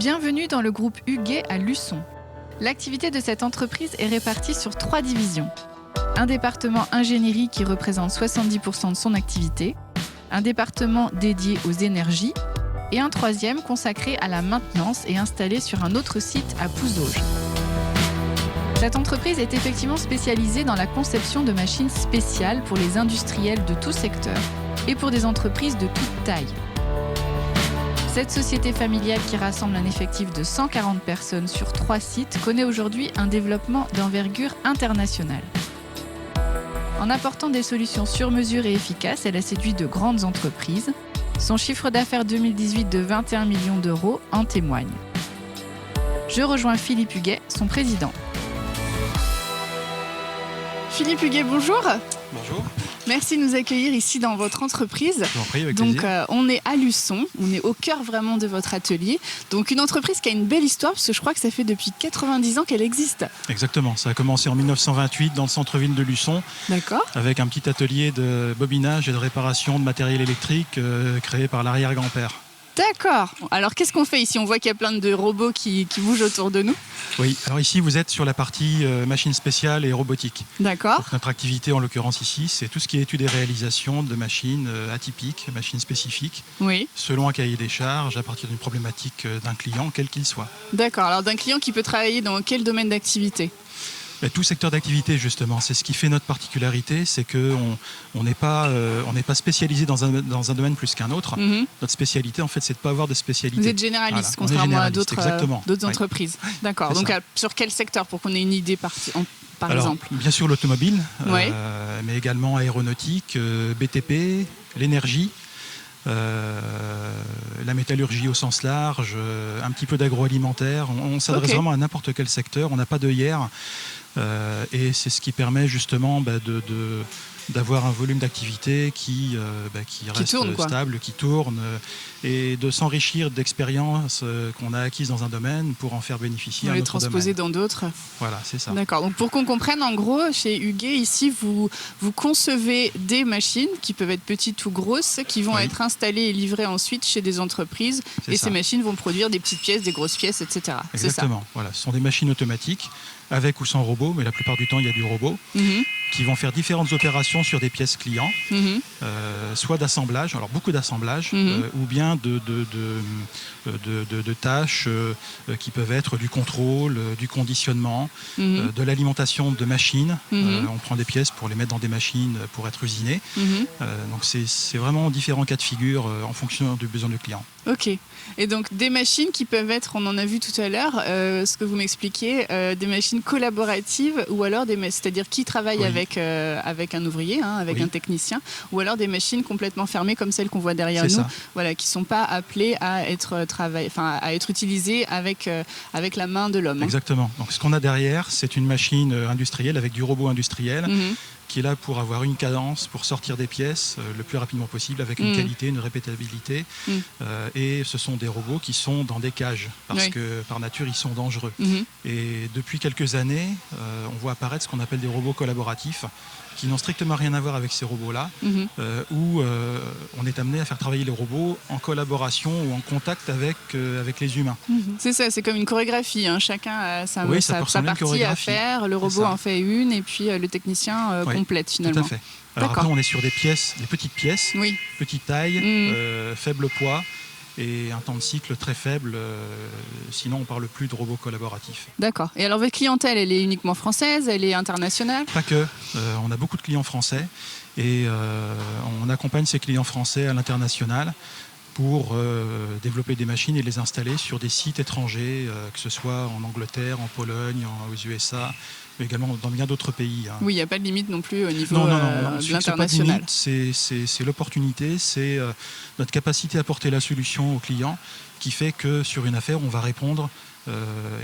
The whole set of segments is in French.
Bienvenue dans le groupe Huguet à Luçon. L'activité de cette entreprise est répartie sur 3 divisions. Un département ingénierie qui représente 70% de son activité, un département dédié aux énergies et un troisième consacré à la maintenance et installé sur un autre site à Pouzauges. Cette entreprise est effectivement spécialisée dans la conception de machines spéciales pour les industriels de tout secteur et pour des entreprises de toute taille. Cette société familiale qui rassemble un effectif de 140 personnes sur 3 sites connaît aujourd'hui un développement d'envergure internationale. En apportant des solutions sur mesure et efficaces, elle a séduit de grandes entreprises. Son chiffre d'affaires 2018 de 21 millions d'euros en témoigne. Je rejoins Philippe Huguet, son président. Philippe Huguet, bonjour. Bonjour. Merci de nous accueillir ici dans votre entreprise. Je vous en prie, avec Donc, plaisir. on est à Luçon, on est au cœur vraiment de votre atelier. Donc, une entreprise qui a une belle histoire, parce que je crois que ça fait depuis 90 ans qu'elle existe. Exactement, ça a commencé en 1928 dans le centre-ville de Luçon, D'accord. avec un petit atelier de bobinage et de réparation de matériel électrique créé par l'arrière-grand-père. D'accord. Alors, qu'est-ce qu'on fait ici? On voit qu'il y a plein de robots qui bougent autour de nous. Oui, alors ici vous êtes sur la partie machines spéciales et robotique. D'accord. Donc, notre activité en l'occurrence ici, c'est tout ce qui est étude et réalisation de machines atypiques, machines spécifiques, Oui. selon un cahier des charges à partir d'une problématique d'un client, quel qu'il soit. D'accord. Alors, d'un client qui peut travailler dans quel domaine d'activité? Tout secteur d'activité, justement, c'est ce qui fait notre particularité, c'est qu'on n'est pas spécialisé dans un domaine plus qu'un autre. Mhm. Notre spécialité, en fait, c'est de ne pas avoir de spécialité. Vous êtes généraliste, Voilà, on est contrairement à généraliste, d'autres oui. entreprises. D'accord. C'est Donc, ça. sur quel secteur, pour qu'on ait une idée par Alors, exemple? bien sûr, l'automobile, Oui. mais également aéronautique, BTP, l'énergie, la métallurgie au sens large, un petit peu d'agroalimentaire. On s'adresse Ok. vraiment à n'importe quel secteur. On n'a pas d'œillère. Et c'est ce qui permet justement d'avoir un volume d'activité qui reste tourne, quoi. stable, qui tourne, et de s'enrichir d'expériences qu'on a acquises dans un domaine pour en faire bénéficier On un les autre transposer domaine. dans d'autres. Voilà, c'est ça. D'accord. Donc pour qu'on comprenne, en gros, chez Huguet, ici, vous concevez des machines qui peuvent être petites ou grosses, qui vont Oui. être installées et livrées ensuite chez des entreprises. C'est Et ça. ces machines vont produire des petites pièces, des grosses pièces, etc. C'est Exactement. Voilà, ce sont des machines automatiques, avec ou sans robot, mais la plupart du temps, il y a du robot, ça. Mhm. qui vont faire différentes opérations sur des pièces clients, Mhm. soit d'assemblage, alors beaucoup d'assemblage, Mhm. ou bien de tâches qui peuvent être du contrôle, du conditionnement, Mhm. de l'alimentation de machines. Mhm. On prend des pièces pour les mettre dans des machines pour être usinées. Mhm. Donc c'est vraiment différents cas de figure en fonction du besoin du client. Ok. Et donc des machines qui peuvent être, on en a vu tout à l'heure, ce que vous m'expliquiez, des machines collaboratives ou alors c'est-à-dire qui travaille Oui. avec un ouvrier, avec Oui. un technicien, ou alors des machines complètement fermées comme celles qu'on voit derrière C'est nous, ça. voilà, qui sont pas appelées à être à être utilisées avec la main de l'homme. Exactement. Donc ce qu'on a derrière, c'est une machine industrielle avec du robot industriel Mhm. qui est là pour avoir une cadence, pour sortir des pièces le plus rapidement possible avec une qualité, une répétabilité. Mhm. Et ce sont des robots qui sont dans des cages parce Oui. que par nature ils sont dangereux. Mhm. Et depuis quelques années, on voit apparaître ce qu'on appelle des robots collaboratifs qui n'ont strictement rien à voir avec ces robots-là, Mhm. où on est amené à faire travailler les robots en collaboration ou en contact avec les humains. Mhm. C'est ça, c'est comme une chorégraphie. Chacun a sa, Oui, ça sa- peut sa ressembler à une partie à chorégraphie. faire. Le C'est robot ça. en fait une et puis le technicien Oui, complète Tout finalement. à fait. Alors D'accord. après, on est sur des pièces, des petites pièces, Oui. petite taille, Mhm. faible poids et un temps de cycle très faible. Sinon, on ne parle plus de robots collaboratifs. D'accord. Et alors votre clientèle, elle est uniquement française, elle est internationale? Pas que. On a beaucoup de clients français et on accompagne ces clients français à l'international pour développer des machines et les installer sur des sites étrangers, que ce soit en Angleterre, en Pologne, aux USA, mais également dans bien d'autres pays. Oui, il n'y a pas de limite non plus au niveau Non, de on se fixe pas de l'international. limite, c'est l'opportunité, c'est notre capacité à apporter la solution au client qui fait que sur une affaire, on va répondre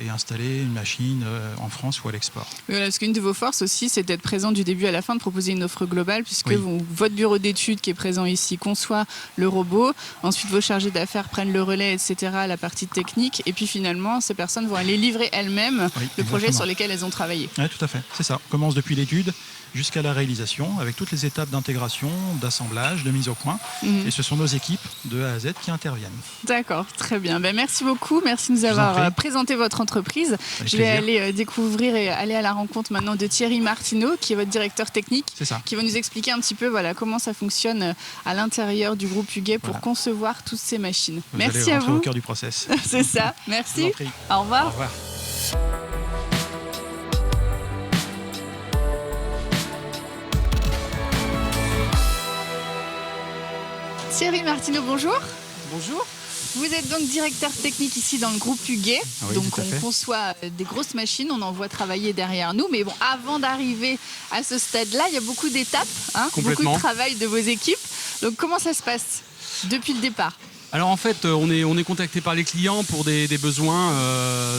et installer une machine en France ou à l'export. Voilà, parce qu'une de vos forces aussi, c'est d'être présent du début à la fin, de proposer une offre globale, puisque Oui. votre bureau d'études qui est présent ici conçoit le robot, ensuite vos chargés d'affaires prennent le relais, etc., la partie technique, et puis finalement, ces personnes vont aller livrer elles-mêmes Oui, le projet exactement. sur lequel elles ont travaillé. Oui, tout à fait, c'est ça. On commence depuis l'étude jusqu'à la réalisation, avec toutes les étapes d'intégration, d'assemblage, de mise au point. Et ce sont nos équipes de A à Z qui interviennent. D'accord, très bien. Merci beaucoup. Merci de nous avoir présenté votre entreprise. Avec Je vais plaisir. aller découvrir et aller à la rencontre maintenant de Thierry Martineau, qui est votre directeur technique, C'est ça. qui va nous expliquer un petit peu comment ça fonctionne à l'intérieur du groupe Huguet pour concevoir toutes ces machines. Vous Merci allez à rentrer vous. au cœur du process. C'est ça. Je Merci. vous en prie. Au revoir. Au revoir. Thierry Martineau, bonjour. Bonjour. Vous êtes donc directeur technique ici dans le groupe Huguet. Oui, Donc tout à on fait. conçoit des grosses machines, on en voit travailler derrière nous. Mais bon, avant d'arriver à ce stade-là, il y a beaucoup d'étapes, beaucoup Complètement. de travail de vos équipes. Donc comment ça se passe depuis le départ? Alors en fait, on est contacté par les clients pour des besoins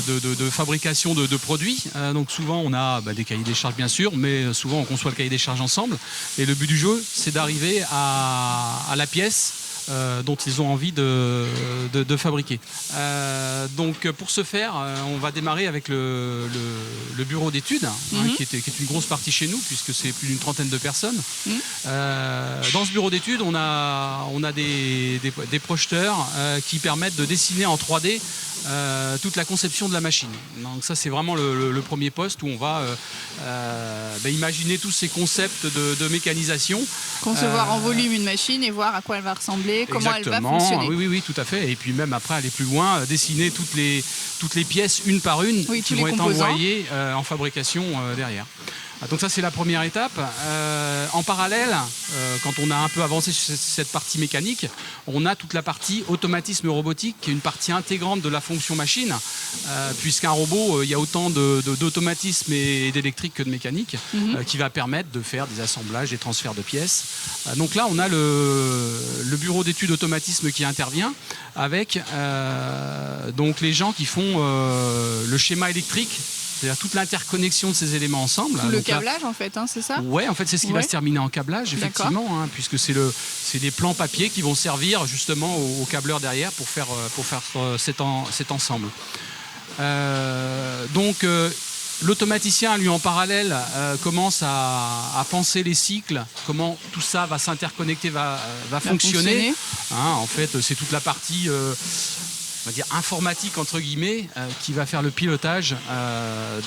de fabrication de produits. Donc souvent on a des cahiers des charges bien sûr, mais souvent on conçoit le cahier des charges ensemble. Et le but du jeu, c'est d'arriver à la pièce dont ils ont envie de fabriquer. Donc pour ce faire, on va démarrer avec le bureau d'études, qui est une grosse partie chez nous, puisque c'est plus d'une trentaine de personnes. Dans ce bureau d'études, on a des projeteurs qui permettent de dessiner en 3D toute la conception de la machine. Donc ça, c'est vraiment le premier poste où on va imaginer tous ces concepts de mécanisation. Concevoir en volume une machine et voir à quoi elle va ressembler, comment elle va Exactement. fonctionner. Oui, tout à fait. Et puis même après aller plus loin, dessiner toutes les pièces une par une Oui, qui tous vont les être composants. envoyées en fabrication derrière. Donc ça, c'est la première étape. En parallèle, quand on a un peu avancé sur cette partie mécanique, on a toute la partie automatisme robotique qui est une partie intégrante de la fonction machine, puisqu'un robot, il y a autant d'automatisme et d'électrique que de mécanique, qui va permettre de faire des assemblages, des transferts de pièces. Donc là, on a le bureau d'études automatisme qui intervient avec donc les gens qui font le schéma électrique, c'est-à-dire toute l'interconnexion de ces éléments ensemble. Tout le Donc là, câblage en fait, c'est ça? ouais, en fait, c'est ce qui va se terminer en câblage, effectivement, puisque c'est des plans papier qui vont servir justement aux câbleurs derrière pour faire cet ensemble. Donc, l'automaticien, lui, en parallèle, commence à penser les cycles, comment tout ça va s'interconnecter, va fonctionner. En fait, c'est toute la partie on va dire informatique entre guillemets, qui va faire le pilotage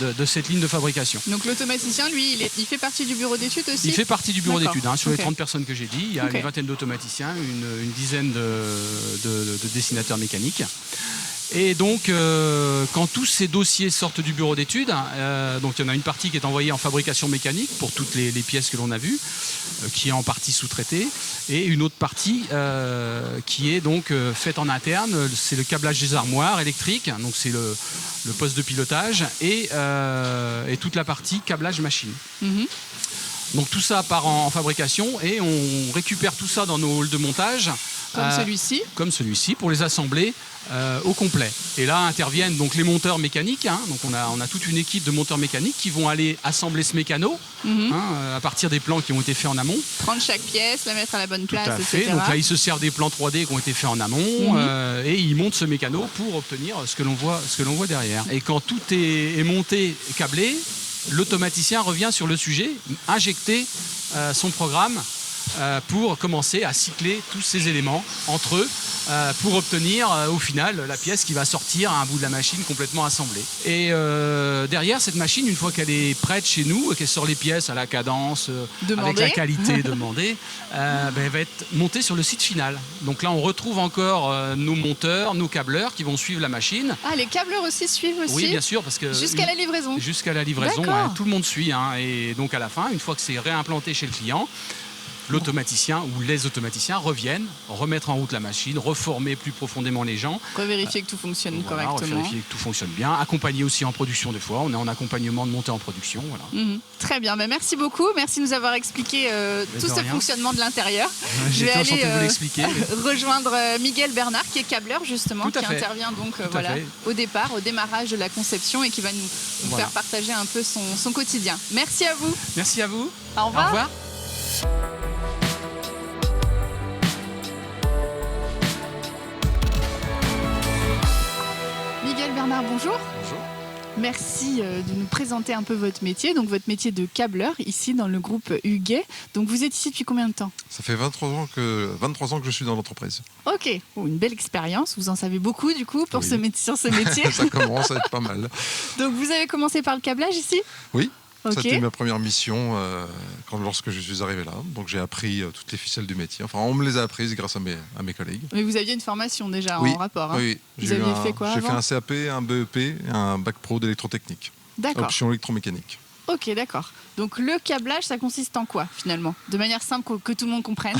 de cette ligne de fabrication. Donc l'automaticien, lui, il fait partie du bureau d'études aussi? Il fait partie du bureau D'accord. d'études. Sur les Ok. 30 personnes que j'ai dit, il y a une vingtaine d'automaticiens, une dizaine de dessinateurs mécaniques. Et donc, quand tous ces dossiers sortent du bureau d'études, donc il y en a une partie qui est envoyée en fabrication mécanique pour toutes les pièces que l'on a vues, qui est en partie sous-traitée, et une autre partie qui est donc faite en interne. C'est le câblage des armoires électriques, donc c'est le poste de pilotage, et toute la partie câblage machine. Donc tout ça part en fabrication et on récupère tout ça dans nos halls de montage. Comme celui-ci pour les assembler au complet. Et là interviennent donc les monteurs mécaniques. Donc on a toute une équipe de monteurs mécaniques qui vont aller assembler ce mécano à partir des plans qui ont été faits en amont. Prendre chaque pièce, la mettre à la bonne place, Tout à fait. etc. Donc là ils se servent des plans 3D qui ont été faits en amont et ils montent ce mécano pour obtenir ce que l'on voit derrière. Et quand tout est monté et câblé, l'automaticien revient sur le sujet, injecter son programme pour commencer à cycler tous ces éléments entre eux pour obtenir au final la pièce qui va sortir à un bout de la machine complètement assemblée. Et derrière cette machine, une fois qu'elle est prête chez nous et qu'elle sort les pièces à la cadence, avec la qualité demandée, elle va être montée sur le site final. Donc là on retrouve encore nos monteurs, nos câbleurs qui vont suivre la machine. Ah, les câbleurs aussi suivent aussi? Oui, bien sûr, parce que jusqu'à la livraison? Jusqu'à la livraison, tout le monde suit. Et donc à la fin, une fois que c'est réimplanté chez le client, l'automaticien ou les automaticiens reviennent remettre en route la machine, reformer plus profondément les gens. Revérifier que tout fonctionne correctement. Revérifier que tout fonctionne bien. Accompagner aussi en production des fois. On est en accompagnement de montée en production. Voilà. Très bien. Merci beaucoup. Merci de nous avoir expliqué tout ce fonctionnement de l'intérieur. Je vais aller rejoindre Miguel Bernard qui est câbleur justement, qui intervient donc au départ, au démarrage de la conception et qui va nous faire partager un peu son quotidien. Merci à vous. Merci à vous. Au revoir. Au revoir. Miguel Bernard, bonjour. Bonjour. Merci de nous présenter un peu votre métier, donc votre métier de câbleur ici dans le groupe Huguet. Donc vous êtes ici depuis combien de temps? Ça fait 23 ans que je suis dans l'entreprise. Ok, une belle expérience, vous en savez beaucoup du coup pour Oui. sur ce métier. Ça commence à être pas mal. Donc vous avez commencé par le câblage ici? Oui, Ok. c'était ma première mission lorsque je suis arrivé là. Donc j'ai appris toutes les ficelles du métier. Enfin, on me les a apprises grâce à mes collègues. Mais vous aviez une formation déjà Oui. en rapport. Hein. Oui, Vous aviez fait quoi J'ai fait avant un CAP, un BEP et un bac pro d'électrotechnique. D'accord. Option électromécanique. Ok, d'accord. Donc le câblage, ça consiste en quoi finalement? De manière simple que tout le monde comprenne.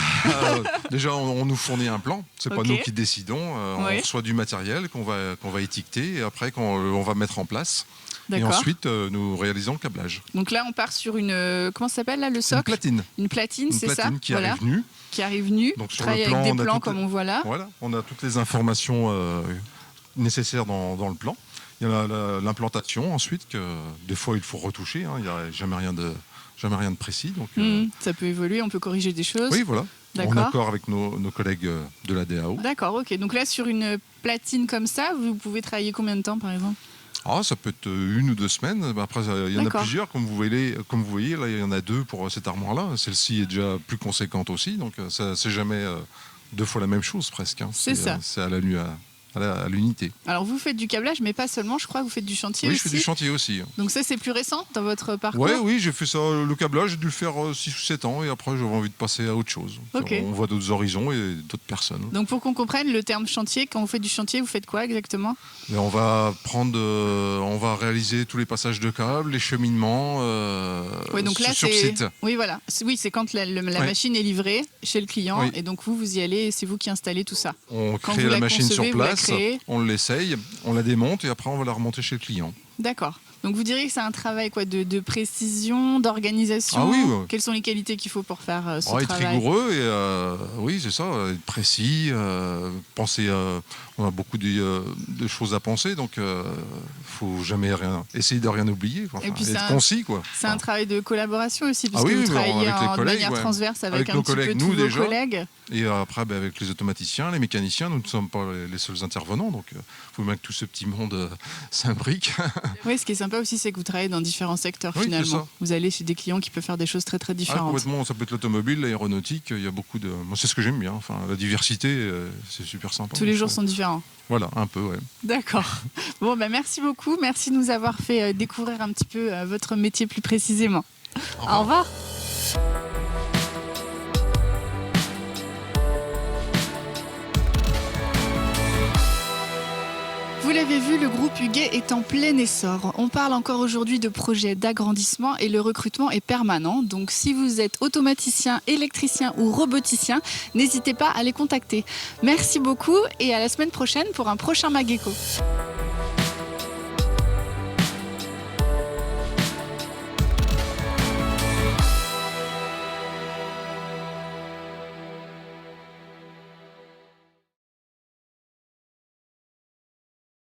Déjà, on nous fournit un plan. C'est pas Ok. nous qui décidons. On Oui. reçoit du matériel qu'on va étiqueter et après on va mettre en place. Et D'accord. ensuite, nous réalisons le câblage. Donc là, on part sur une comment ça s'appelle là le Une socle? platine. Une platine, Une c'est ça? platine qui Voilà. arrive nue. Qui arrive nue. Donc, sur Travaille le plan, avec on des a plans toutes comme on voit là. Voilà, on a toutes les informations nécessaires dans le plan. Il y a l'implantation ensuite, que des fois il faut retoucher. Hein. Il n'y a jamais rien de précis. Donc, Ça peut évoluer, on peut corriger des choses. oui, voilà. En D'accord. accord avec nos collègues de la DAO. D'accord, ok. Donc là, sur une platine comme ça, vous pouvez travailler combien de temps par exemple? Ah, ça peut être 1 ou 2 semaines. Après, il y en a D'accord. plusieurs. Comme vous voyez, là, il y en a 2 pour cette armoire-là. Celle-ci est déjà plus conséquente aussi. Donc, c'est jamais 2 fois la même chose presque. Hein. C'est ça. C'est à l'unité. Alors vous faites du câblage, mais pas seulement, je crois, vous faites du chantier Oui, aussi. je fais du chantier aussi. Donc ça, c'est plus récent dans votre parcours? Ouais, oui, j'ai fait ça. Le câblage, j'ai dû le faire 6 ou 7 ans. Et après, j'avais envie de passer à autre chose. Ok. On voit d'autres horizons et d'autres personnes. Donc pour qu'on comprenne le terme chantier, quand vous faites du chantier, vous faites quoi exactement? Et on va réaliser tous les passages de câbles, les cheminements Oui, donc là, sur site. Oui, voilà. Oui, c'est quand la Ouais. machine est livrée chez le client, Oui. et donc vous y allez, et c'est vous qui installez tout ça. On Quand crée vous la la machine concevez, sur vous la place, créez. on l'essaye, on la démonte et après on va la remonter chez le client. D'accord. Donc vous diriez que c'est un travail quoi, de précision, d'organisation. Ah oui, ouais. Quelles sont les qualités qu'il faut pour faire ce On va être travail? rigoureux et oui, c'est ça, être précis, penser. On a beaucoup de choses à penser, donc faut jamais essayer de rien oublier, quoi. Et puis être c'est concis, quoi. C'est un travail de collaboration aussi, puisque oui, vous oui, travaillez avec les de collègues, manière ouais. transverse avec Avec un nos petit peu collègues, tous nous, vos déjà. collègues. Et après, avec les automaticiens, les mécaniciens, nous ne sommes pas les seuls intervenants, donc il faut bien que tout ce petit monde s'imbrique. Oui, ce qui est sympa aussi, c'est que vous travaillez dans différents secteurs Oui, c'est finalement. ça. Vous allez chez des clients qui peuvent faire des choses très très Ah, différentes. complètement, ça peut être l'automobile, l'aéronautique, il y a beaucoup de. Moi, c'est ce que j'aime bien. Enfin, la diversité, c'est super sympa. Tous les jours sont différents. Voilà, un peu, ouais. D'accord. Bon, merci beaucoup. Merci de nous avoir fait découvrir un petit peu votre métier plus précisément. Au revoir. Vous l'avez vu, le groupe Huguet est en plein essor. On parle encore aujourd'hui de projets d'agrandissement et le recrutement est permanent. Donc si vous êtes automaticien, électricien ou roboticien, n'hésitez pas à les contacter. Merci beaucoup et à la semaine prochaine pour un prochain Mageco.